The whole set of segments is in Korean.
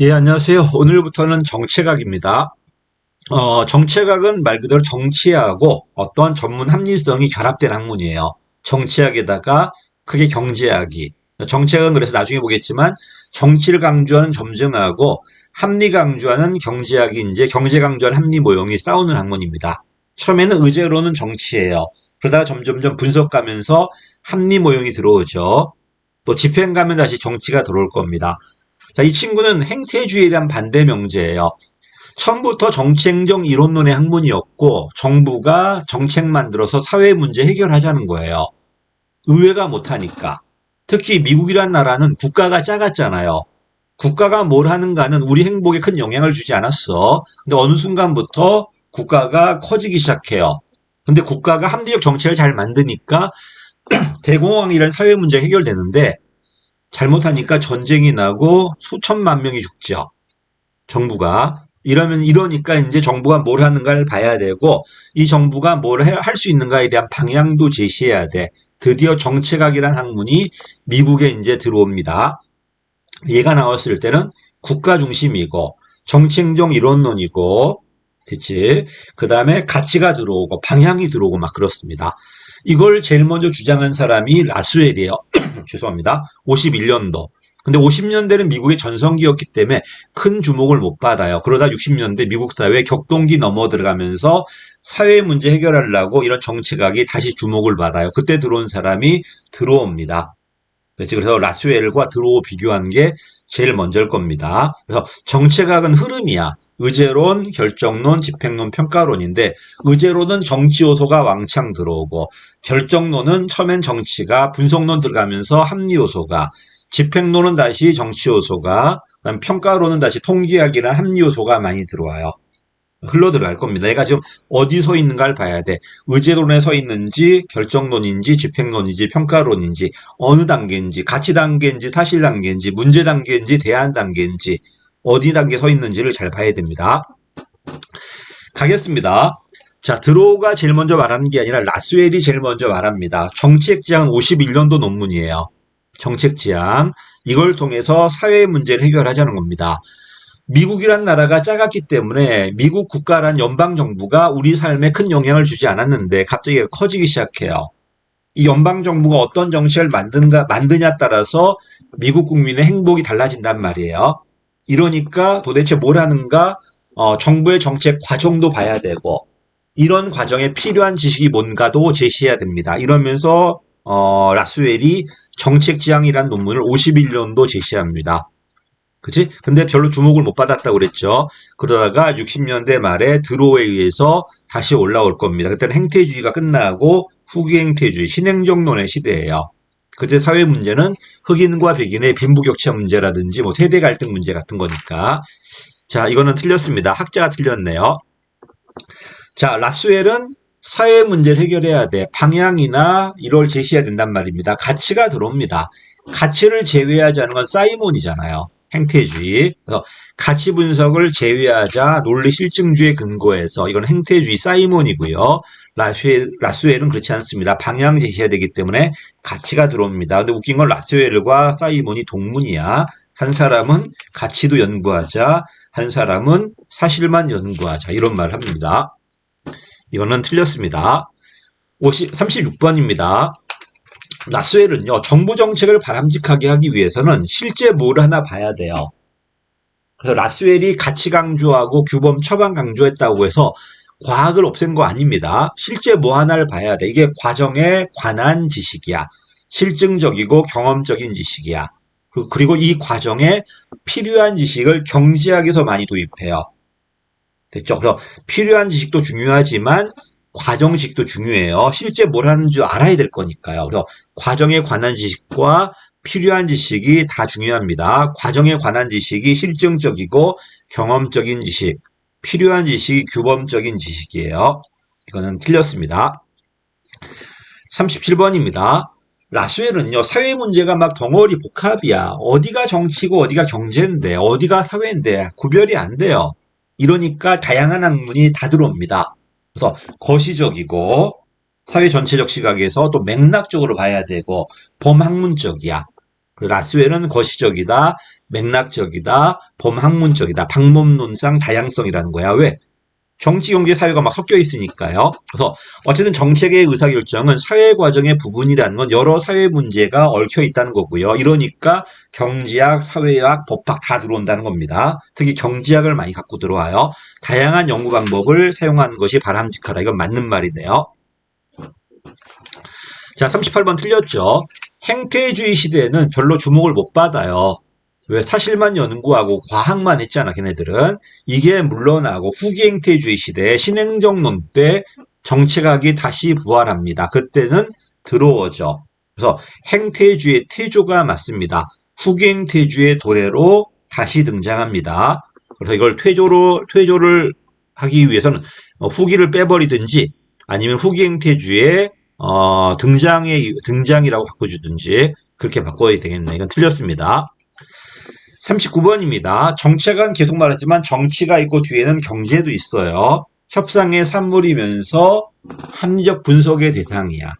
예, 안녕하세요. 오늘부터는 정책학입니다. 정책학은 말 그대로 정치하고 어떤 전문 합리성이 결합된 학문이에요. 정치학에다가 크게 경제학이. 정책은 그래서 나중에 보겠지만 정치를 강조하는 점증하고 합리 강조하는 경제학이 이제 경제 강조하는 합리 모형이 싸우는 학문입니다. 처음에는 의제로는 정치예요. 그러다가 점점점 분석 가면서 합리 모형이 들어오죠. 또 집행 가면 다시 정치가 들어올 겁니다. 자, 이 친구는 행태주의에 대한 반대 명제예요. 처음부터 정치행정 이론론의 학문이었고 정부가 정책 만들어서 사회 문제 해결하자는 거예요. 의회가 못하니까. 특히 미국이란 나라는 국가가 작았잖아요. 국가가 뭘 하는가는 우리 행복에 큰 영향을 주지 않았어. 근데 어느 순간부터 국가가 커지기 시작해요. 근데 국가가 합리적 정책을 잘 만드니까 대공황이라는 사회 문제 해결되는데 잘못하니까 전쟁이 나고 수천만 명이 죽죠. 정부가. 이러니까 이제 정부가 뭘 하는가를 봐야 되고, 이 정부가 뭘 할 수 있는가에 대한 방향도 제시해야 돼. 드디어 정책학이란 학문이 미국에 이제 들어옵니다. 얘가 나왔을 때는 국가 중심이고, 정치행정 이론론이고, 그치? 그 다음에 가치가 들어오고, 방향이 들어오고 막 그렇습니다. 이걸 제일 먼저 주장한 사람이 라스웰이에요. 죄송합니다. 51년도. 근데 50년대는 미국의 전성기였기 때문에 큰 주목을 못 받아요. 그러다 60년대 미국 사회 격동기 넘어 들어가면서 사회 문제 해결하려고 이런 정치각이 다시 주목을 받아요. 그때 들어온 사람이 드로우입니다. 그래서 라스웰과 드로우 비교한 게 제일 먼저일 겁니다. 그래서 정책학은 흐름이야. 의제론, 결정론, 집행론, 평가론인데 의제론은 정치 요소가 왕창 들어오고 결정론은 처음엔 정치가 분석론 들어가면서 합리 요소가 집행론은 다시 정치 요소가 그다음 평가론은 다시 통계학이나 합리 요소가 많이 들어와요. 흘러 들어갈 겁니다. 내가 지금 어디 서 있는가를 봐야 돼. 의제론에 서 있는지, 결정론인지, 집행론인지, 평가론인지, 어느 단계인지, 가치 단계인지, 사실 단계인지, 문제 단계인지, 대안 단계인지, 어디 단계에 서 있는지를 잘 봐야 됩니다. 가겠습니다. 자, 드로우가 제일 먼저 말하는 게 아니라 라스웰이 제일 먼저 말합니다. 정책지향 51년도 논문이에요. 정책지향. 이걸 통해서 사회 문제를 해결하자는 겁니다. 미국이란 나라가 작았기 때문에 미국 국가란 연방정부가 우리 삶에 큰 영향을 주지 않았는데 갑자기 커지기 시작해요. 이 연방정부가 어떤 정책을 만드냐에 따라서 미국 국민의 행복이 달라진단 말이에요. 이러니까 도대체 뭘 하는가, 정부의 정책 과정도 봐야 되고, 이런 과정에 필요한 지식이 뭔가도 제시해야 됩니다. 이러면서, 라스웰이 정책지향이라는 논문을 51년도 제시합니다. 그치? 근데 별로 주목을 못 받았다고 그랬죠. 그러다가 60년대 말에 드로우에 의해서 다시 올라올 겁니다. 그때는 행태주의가 끝나고 후기 행태주의, 신행정론의 시대예요. 그때 사회 문제는 흑인과 백인의 빈부격차 문제라든지 뭐 세대 갈등 문제 같은 거니까. 자, 이거는 틀렸습니다. 학자가 틀렸네요. 자, 라스웰은 사회 문제를 해결해야 돼. 방향이나 이걸 제시해야 된단 말입니다. 가치가 들어옵니다. 가치를 제외하지 않은 건 사이몬이잖아요. 행태주의. 그래서 가치 분석을 제외하자 논리 실증주의 근거해서 이건 행태주의 사이몬이고요. 라스웰은 그렇지 않습니다. 방향 제시해야 되기 때문에 가치가 들어옵니다. 근데 웃긴 건 라스웰과 사이몬이 동문이야. 한 사람은 가치도 연구하자, 한 사람은 사실만 연구하자 이런 말을 합니다. 이거는 틀렸습니다. 36번입니다. 라스웰은요, 정부 정책을 바람직하게 하기 위해서는 실제 뭘 하나 봐야 돼요. 그래서 라스웰이 가치 강조하고 규범 처방 강조했다고 해서 과학을 없앤 거 아닙니다. 실제 뭐 하나를 봐야 돼. 이게 과정에 관한 지식이야. 실증적이고 경험적인 지식이야. 그리고 이 과정에 필요한 지식을 경제학에서 많이 도입해요. 됐죠? 그래서 필요한 지식도 중요하지만 과정 지식도 중요해요. 실제 뭘 하는 줄 알아야 될 거니까요. 그래서 과정에 관한 지식과 필요한 지식이 다 중요합니다. 과정에 관한 지식이 실증적이고 경험적인 지식, 필요한 지식이 규범적인 지식이에요. 이거는 틀렸습니다. 37번입니다. 라스웰은요, 사회 문제가 막 덩어리 복합이야. 어디가 정치고 어디가 경제인데, 어디가 사회인데, 구별이 안 돼요. 이러니까 다양한 학문이 다 들어옵니다. 그래서 거시적이고, 사회 전체적 시각에서 또 맥락적으로 봐야 되고, 범학문적이야. 라스웰은 거시적이다, 맥락적이다, 범학문적이다, 방법론상 다양성이라는 거야. 왜? 정치, 경제, 사회가 막 섞여 있으니까요. 그래서 어쨌든 정책의 의사결정은 사회 과정의 부분이라는 건 여러 사회 문제가 얽혀 있다는 거고요. 이러니까 경제학, 사회학, 법학 다 들어온다는 겁니다. 특히 경제학을 많이 갖고 들어와요. 다양한 연구 방법을 사용하는 것이 바람직하다. 이건 맞는 말이네요. 자, 38번 틀렸죠. 행태주의 시대에는 별로 주목을 못 받아요. 왜? 사실만 연구하고 과학만 했잖아, 걔네들은. 이게 물러나고 후기 행태주의 시대에 신행정론 때 정책학이 다시 부활합니다. 그때는 들어오죠. 그래서 행태주의 태조가 맞습니다. 후기 행태주의 도래로 다시 등장합니다. 그래서 이걸 퇴조를 하기 위해서는 후기를 빼버리든지 아니면 후기 행태주의 등장이라고 바꿔주든지 그렇게 바꿔야 되겠네. 이건 틀렸습니다. 39번입니다. 정책은 계속 말했지만 정치가 있고 뒤에는 경제도 있어요. 협상의 산물이면서 합리적 분석의 대상이야.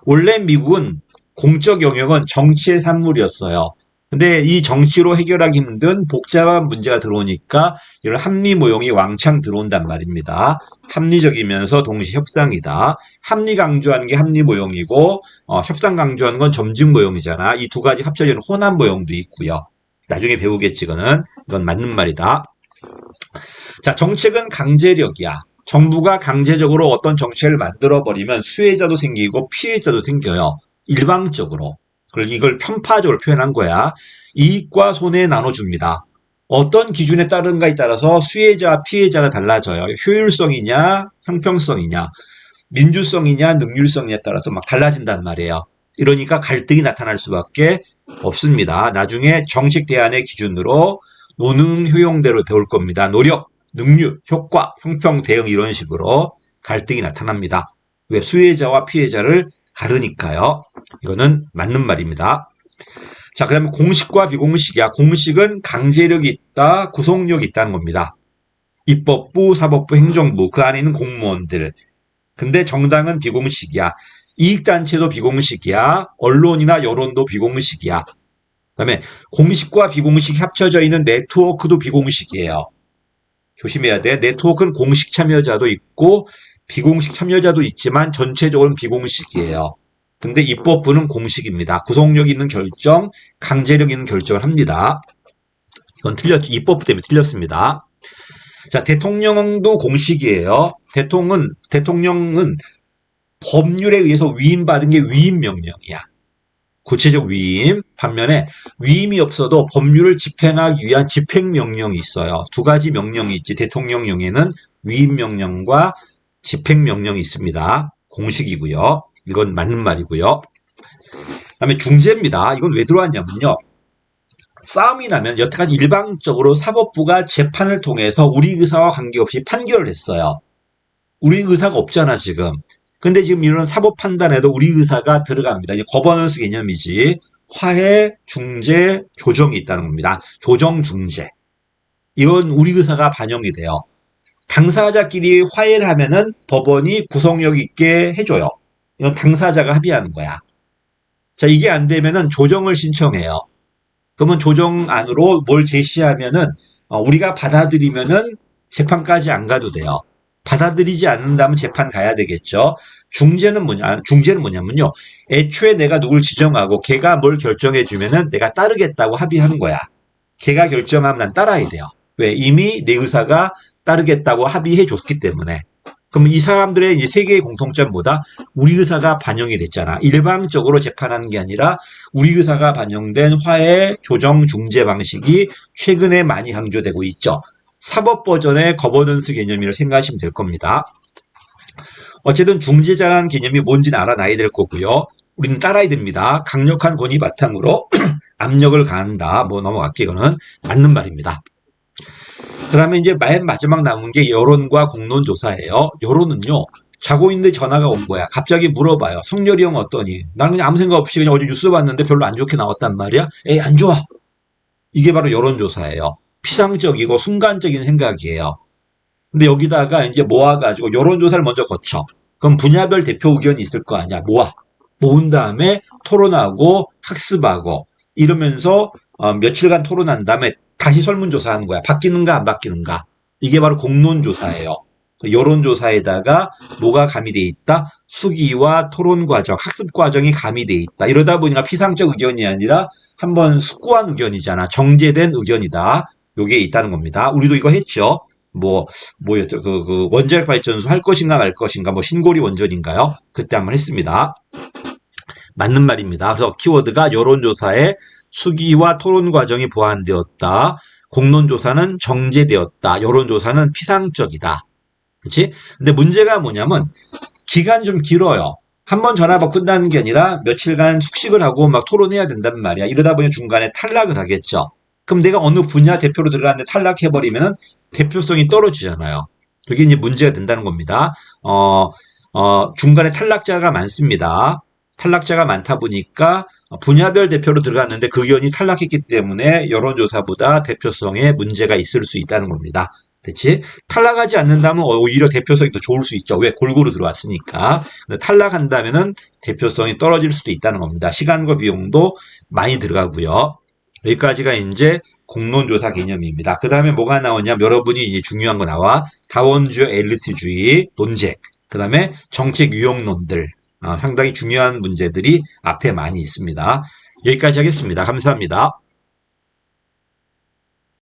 원래 미국은 공적 영역은 정치의 산물이었어요. 근데 이 정치로 해결하기 힘든 복잡한 문제가 들어오니까 이런 합리 모형이 왕창 들어온단 말입니다. 합리적이면서 동시에 협상이다. 합리 강조하는 게 합리 모형이고 협상 강조하는 건 점증 모형이잖아. 이 두 가지 합쳐지는 혼합 모형도 있고요. 나중에 배우겠지, 이건 맞는 말이다. 자, 정책은 강제력이야. 정부가 강제적으로 어떤 정책을 만들어버리면 수혜자도 생기고 피해자도 생겨요. 일방적으로. 이걸 편파적으로 표현한 거야. 이익과 손해 나눠줍니다. 어떤 기준에 따른가에 따라서 수혜자와 피해자가 달라져요. 효율성이냐, 형평성이냐, 민주성이냐, 능률성이냐에 따라서 막 달라진단 말이에요. 이러니까 갈등이 나타날 수밖에 없습니다. 나중에 정책 대안의 기준으로 노능 효용대로 배울 겁니다. 노력, 능률, 효과, 형평, 대응 이런 식으로 갈등이 나타납니다. 왜? 수혜자와 피해자를 가르니까요. 이거는 맞는 말입니다. 자, 그 다음에 공식과 비공식이야. 공식은 강제력이 있다, 구속력이 있다는 겁니다. 입법부, 사법부, 행정부, 그 안에 있는 공무원들. 근데 정당은 비공식이야. 이익단체도 비공식이야. 언론이나 여론도 비공식이야. 그다음에 공식과 비공식이 합쳐져 있는 네트워크도 비공식이에요. 조심해야 돼. 네트워크는 공식 참여자도 있고 비공식 참여자도 있지만 전체적으로는 비공식이에요. 근데 입법부는 공식입니다. 구속력 있는 결정, 강제력 있는 결정을 합니다. 이건 틀렸죠. 입법부 때문에 틀렸습니다. 자, 대통령도 공식이에요. 대통령은 법률에 의해서 위임받은 게 위임명령이야. 구체적 위임. 반면에 위임이 없어도 법률을 집행하기 위한 집행명령이 있어요. 두 가지 명령이 있지. 대통령령에는 위임명령과 집행명령이 있습니다. 공식이고요. 이건 맞는 말이고요. 그다음에 중재입니다. 이건 왜 들어왔냐면요. 싸움이 나면 여태까지 일방적으로 사법부가 재판을 통해서 우리 의사와 관계없이 판결을 했어요. 우리 의사가 없잖아, 지금. 근데 지금 이런 사법 판단에도 우리 의사가 들어갑니다. 이제 거버넌스 개념이지. 화해, 중재, 조정이 있다는 겁니다. 조정, 중재. 이건 우리 의사가 반영이 돼요. 당사자끼리 화해를 하면은 법원이 구속력 있게 해줘요. 이건 당사자가 합의하는 거야. 자, 이게 안 되면은 조정을 신청해요. 그러면 조정안으로 뭘 제시하면은 우리가 받아들이면은 재판까지 안 가도 돼요. 받아들이지 않는다면 재판 가야 되겠죠. 중재는 뭐냐면요. 애초에 내가 누굴 지정하고 걔가 뭘 결정해 주면은 내가 따르겠다고 합의하는 거야. 걔가 결정하면 난 따라야 돼요. 왜? 이미 내 의사가 따르겠다고 합의해 줬기 때문에. 그럼 이 사람들의 이제 세 개의 공통점보다 우리 의사가 반영이 됐잖아. 일방적으로 재판하는 게 아니라 우리 의사가 반영된 화해, 조정, 중재 방식이 최근에 많이 강조되고 있죠. 사법 버전의 거버넌스 개념이라고 생각하시면 될 겁니다. 어쨌든 중재자라는 개념이 뭔지는 알아놔야 될 거고요. 우리는 따라야 됩니다. 강력한 권위 바탕으로 압력을 가한다. 넘어갈게요. 이거는 맞는 말입니다. 그 다음에 이제 맨 마지막 남은 게 여론과 공론조사예요. 여론은요, 자고 있는데 전화가 온 거야. 갑자기 물어봐요. 성렬이 형 어떠니? 나는 그냥 아무 생각 없이 그냥 어제 뉴스 봤는데 별로 안 좋게 나왔단 말이야. 에이, 안 좋아. 이게 바로 여론조사예요. 피상적이고 순간적인 생각이에요. 근데 여기다가 이제 모아가지고 여론조사를 먼저 거쳐. 그럼 분야별 대표 의견이 있을 거 아니야. 모은 다음에 토론하고 학습하고 이러면서 며칠간 토론한 다음에 다시 설문조사하는 거야. 바뀌는가 안 바뀌는가. 이게 바로 공론조사예요. 여론조사에다가 뭐가 가미돼 있다? 수기와 토론 과정, 학습 과정이 가미돼 있다. 이러다 보니까 피상적 의견이 아니라 한번 숙고한 의견이잖아. 정제된 의견이다. 요게 있다는 겁니다. 우리도 이거 했죠. 뭐였죠? 그 원자력 발전소 할 것인가 말 것인가, 뭐 신고리 원전인가요? 그때 한번 했습니다. 맞는 말입니다. 그래서 키워드가 여론조사에 수기와 토론 과정이 보완되었다. 공론조사는 정제되었다. 여론조사는 피상적이다. 그치? 근데 문제가 뭐냐면 기간이 좀 길어요. 한 번 전화 받고 끝나는 게 아니라 며칠간 숙식을 하고 막 토론해야 된단 말이야. 이러다 보니 중간에 탈락을 하겠죠. 그럼 내가 어느 분야 대표로 들어갔는데 탈락해버리면 대표성이 떨어지잖아요. 그게 이제 문제가 된다는 겁니다. 중간에 탈락자가 많습니다. 탈락자가 많다 보니까 분야별 대표로 들어갔는데 그 의원이 탈락했기 때문에 여론조사보다 대표성에 문제가 있을 수 있다는 겁니다. 그렇지? 탈락하지 않는다면 오히려 대표성이 더 좋을 수 있죠. 왜? 골고루 들어왔으니까. 탈락한다면은 대표성이 떨어질 수도 있다는 겁니다. 시간과 비용도 많이 들어가고요. 여기까지가 이제 공론조사 개념입니다. 그 다음에 뭐가 나오냐면 여러분이 이제 중요한 거 나와. 다원주의 엘리트주의 논쟁. 그 다음에 정책 유형론들. 상당히 중요한 문제들이 앞에 많이 있습니다. 여기까지 하겠습니다. 감사합니다.